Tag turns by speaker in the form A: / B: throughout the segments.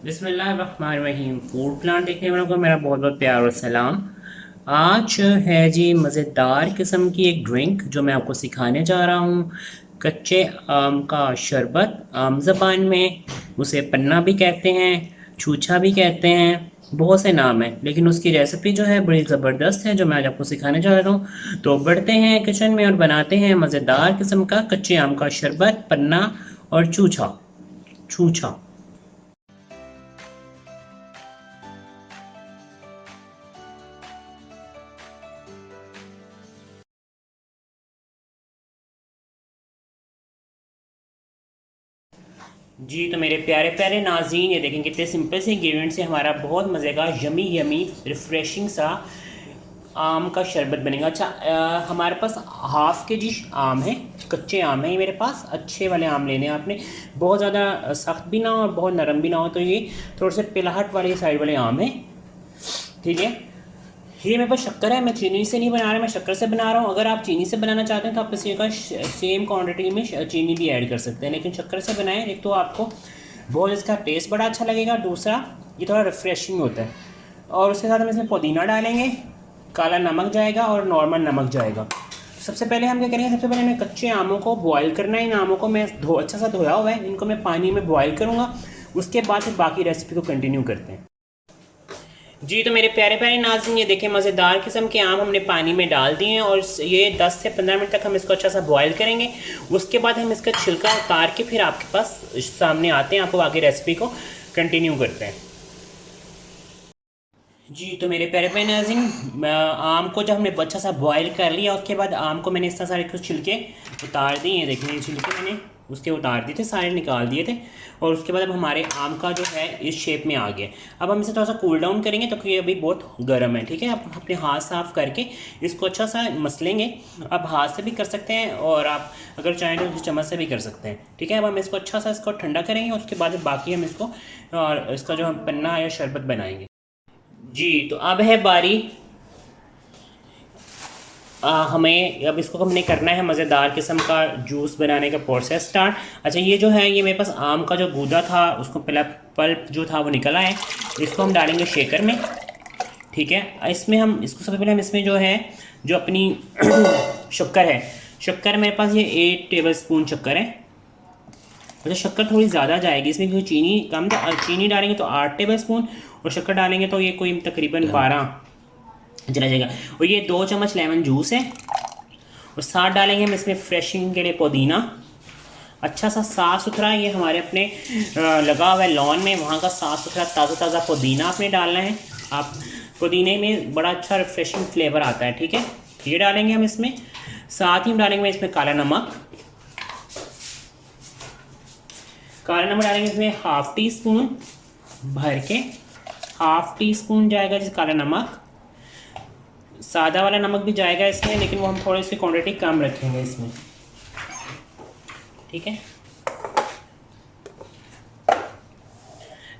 A: बिस्मिल्लाहिर्रहमानिर्रहीम। Food plant देखने वालों को मेरा बहुत बहुत प्यार और सलाम। आज है जी मज़ेदार किस्म की एक ड्रिंक जो मैं आपको सिखाने जा रहा हूँ। कच्चे आम का शरबत, आम ज़बान में उसे पन्ना भी कहते हैं, छूछा भी कहते हैं, बहुत से नाम हैं, लेकिन उसकी रेसिपी जो है बड़ी ज़बरदस्त है जो मैं आज आपको सिखाने जा रहा हूँ। तो बढ़ते हैं किचन में और बनाते हैं मज़ेदार किस्म का कच्चे आम का शरबत, पन्ना और छूछा। छूछा जी, तो मेरे प्यारे प्यारे नाज़रीन, ये देखें कितने सिंपल से इंग्रेडिएंट से हमारा बहुत मज़े का यमी यमी रिफ़्रेशिंग सा आम का शरबत बनेगा। अच्छा, हमारे पास हाफ़ के जी आम है, कच्चे आम है ये मेरे पास। अच्छे वाले आम लेने हैं आपने, बहुत ज़्यादा सख्त भी ना हो और बहुत नरम भी ना हो। तो ये थोड़े से पिलाहट वाले साइड वाले आम हैं, ठीक है। ये मेरे पास शक्कर है, मैं चीनी से नहीं बना रहा, मैं शक्कर से बना रहा हूँ। अगर आप चीनी से बनाना चाहते हैं तो आप इसी का सेम क्वांटिटी में चीनी भी ऐड कर सकते हैं, लेकिन शक्कर से बनाएं। एक तो आपको बहुत इसका टेस्ट बड़ा अच्छा लगेगा, दूसरा ये थोड़ा रिफ़्रेशिंग होता है। और उसके साथ हम इसमें पुदीना डालेंगे, काला नमक जाएगा और नॉर्मल नमक जाएगा। सबसे पहले हम क्या करेंगे, सबसे पहले हमें कच्चे आमों को बॉयल करना है। इन आमों को मैं अच्छा सा धोया हुआ है, इनको मैं पानी में बॉयल करूँगा। उसके बाद फिर बाकी रेसिपी को कंटिन्यू करते हैं। जी, तो मेरे प्यारे प्यारे नाज़रीन, ये देखें मज़ेदार किस्म के आम हमने पानी में डाल दिए हैं और ये 10 से 15 मिनट तक हम इसको अच्छा सा बॉयल करेंगे। उसके बाद हम इसका छिलका उतार के फिर आपके पास सामने आते हैं, आपको आगे रेसिपी को कंटिन्यू करते हैं। जी, तो मेरे प्यारे प्यारे नाज़रीन, आम को जब हमने अच्छा सा बॉयल कर लिया, उसके बाद आम को मैंने इस तरह सारे कुछ छिलके उतार दिए हैं। देखिए, छिलके मैंने उसके उतार दिए थे, सारे निकाल दिए थे। और उसके बाद अब हमारे आम का जो है इस शेप में आ गया। अब हम इसे थोड़ा सा कूल डाउन करेंगे, तो ये अभी बहुत गर्म है, ठीक है। आप अपने हाथ साफ़ करके इसको अच्छा सा मसलेंगे। आप हाथ से भी कर सकते हैं और आप अगर चाहें तो चम्मच से भी कर सकते हैं, ठीक है। अब हम इसको अच्छा सा इसको ठंडा करेंगे, उसके बाद बाकी हम इसको और इसका जो हम पन्ना या शरबत बनाएंगे। जी, तो अब है बारी हमें, अब इसको हमने करना है मज़ेदार किस्म का जूस बनाने का प्रोसेस स्टार्ट। अच्छा, ये जो है ये मेरे पास आम का जो गूदा था, उसको पहला पल्प जो था वो निकला है। इसको हम डालेंगे शेकर में, ठीक है। इसमें हम इसको सबसे पहले हम इसमें जो है जो अपनी शक्कर है, शक्कर मेरे पास ये 8 टेबल स्पून शक्कर है। अच्छा, शक्कर थोड़ी ज़्यादा जाएगी इसमें क्योंकि चीनी कम था। चीनी डालेंगे तो 8 टेबल स्पून और शक्कर डालेंगे तो ये कोई तकरीबन 12 चला जाएगा। और ये 2 चम्मच लेमन जूस है और साथ डालेंगे हम इसमें फ्रेशिंग के लिए पुदीना, अच्छा सा साफ़ सुथरा। ये हमारे अपने लगा हुआ है लॉन में, वहाँ का साफ़ सुथरा ताज़ा ताज़ा पुदीना आपने डालना है। आप पुदीने में बड़ा अच्छा रिफ्रेशिंग फ्लेवर आता है, ठीक है। ये डालेंगे हम इसमें, साथ ही हम डालेंगे इसमें काला नमक। काला नमक डालेंगे इसमें हाफ़ टी स्पून भर के, हाफ़ टी स्पून जाएगा जिस काला नमक। सादा वाला नमक भी जाएगा इसमें, लेकिन वो हम थोड़ी इसकी क्वांटिटी कम रखेंगे इसमें, ठीक है।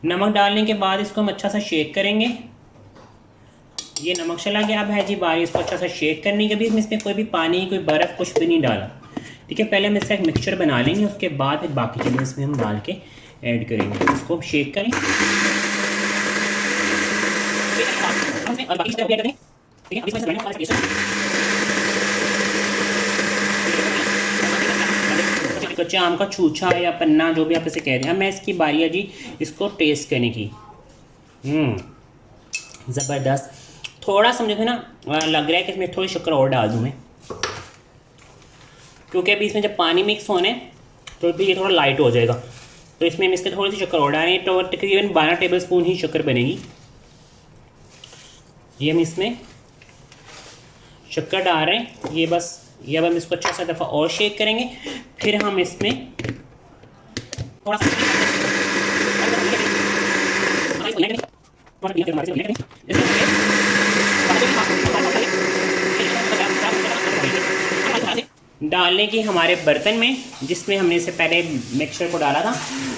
A: नमक डालने के बाद इसको हम अच्छा सा शेक करेंगे। ये नमक चला गया। अब है जी बारी इसको अच्छा सा शेक करने के। भी इसमें कोई भी पानी, कोई बर्फ़ कुछ भी नहीं डाला, ठीक है। पहले हम इसका एक मिक्सचर बना लेंगे, उसके बाद फिर बाकी चीज़ें इसमें हम डाल के ऐड करेंगे। इसको शेक करें, और बाकी चीज़ें ऐड करें, ठीक है। कच्चे आम का छूछा या पन्ना जो भी आप इसे कह रहे हैं। मैं इसकी बारी है जी इसको टेस्ट करने की। ज़बरदस्त। थोड़ा सा मुझे ना लग रहा है कि इसमें थोड़ी शक्कर और डाल दूँ मैं, क्योंकि अभी इसमें जब पानी मिक्स होने तो भी ये थोड़ा लाइट हो जाएगा। तो इसमें हम इसके थोड़ी सी शक्कर और डालेंगे, तो तकरीबन 12 टेबल स्पून ही शक्कर बनेगी। ये हम इसमें शक्कर डाल रहे हैं, ये बस। ये अब हम इसको अच्छा सा दफ़ा और शेक करेंगे। फिर हम इसमें थोड़ा सा डालने की हमारे बर्तन में, जिसमें हमने इससे पहले मिक्सचर को डाला था।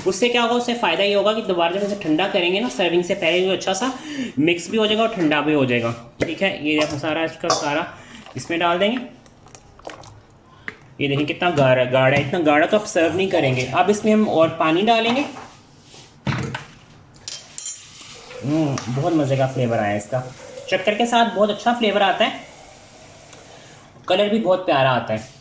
A: उससे क्या होगा, उससे फ़ायदा ये होगा कि दोबारा जब इसे ठंडा करेंगे ना, सर्विंग से पहले जो अच्छा सा मिक्स भी हो जाएगा और ठंडा भी हो जाएगा, ठीक है। ये सारा इसका सारा इसमें डाल देंगे। ये देखिए कितना गाढ़ा गाढ़ा है, इतना गाढ़ा तो आप सर्व नहीं करेंगे। अब इसमें हम और पानी डालेंगे। बहुत मज़े का फ्लेवर आया है इसका। शक्कर के साथ बहुत अच्छा फ्लेवर आता है, कलर भी बहुत प्यारा आता है।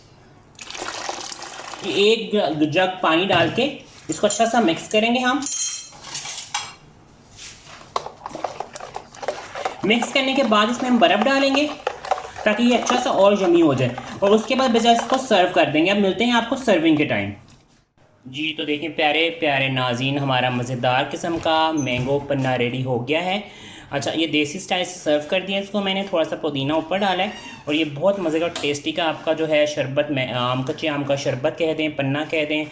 A: एक जग पानी डाल के इसको अच्छा सा मिक्स करेंगे हम। मिक्स करने के बाद इसमें हम बर्फ़ डालेंगे ताकि ये अच्छा सा और यमी हो जाए, और उसके बाद बजाय इसको सर्व कर देंगे। अब मिलते हैं आपको सर्विंग के टाइम। जी तो देखिए प्यारे प्यारे नाज़रीन, हमारा मज़ेदार किस्म का मैंगो पन्ना रेडी हो गया है। अच्छा, ये देसी स्टाइल से सर्व कर दिया इसको मैंने, थोड़ा सा पुदीना ऊपर डाला है, और ये बहुत मज़े का टेस्टी का आपका जो है शरबत में कच्चे आम का शरबत कह दें, पन्ना कह दें,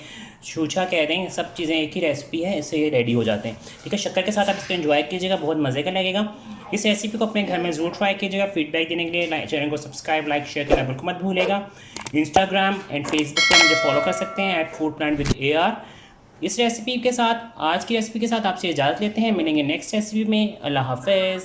A: छूछा कह दें, सब चीज़ें एक ही रेसिपी है, इससे ये रेडी हो जाते हैं। ठीक है, शक्कर के साथ आप इसको एंजॉय कीजिएगा, बहुत मज़े का लगेगा। इस रेसिपी को अपने घर में ज़रूर ट्राई कीजिएगा। फीडबैक देने के लिए चैनल को सब्सक्राइब, लाइक, शेयर करना बिल्कुल मत भूलेगा। इंस्टाग्राम एंड फेसबुक पर मुझे फॉलो कर सकते हैं @foodplant_with_AR। इस रेसिपी के साथ, आज की रेसिपी के साथ आपसे इजाज़त लेते हैं, मिलेंगे नेक्स्ट रेसिपी में। अल्लाह हाफ़िज़।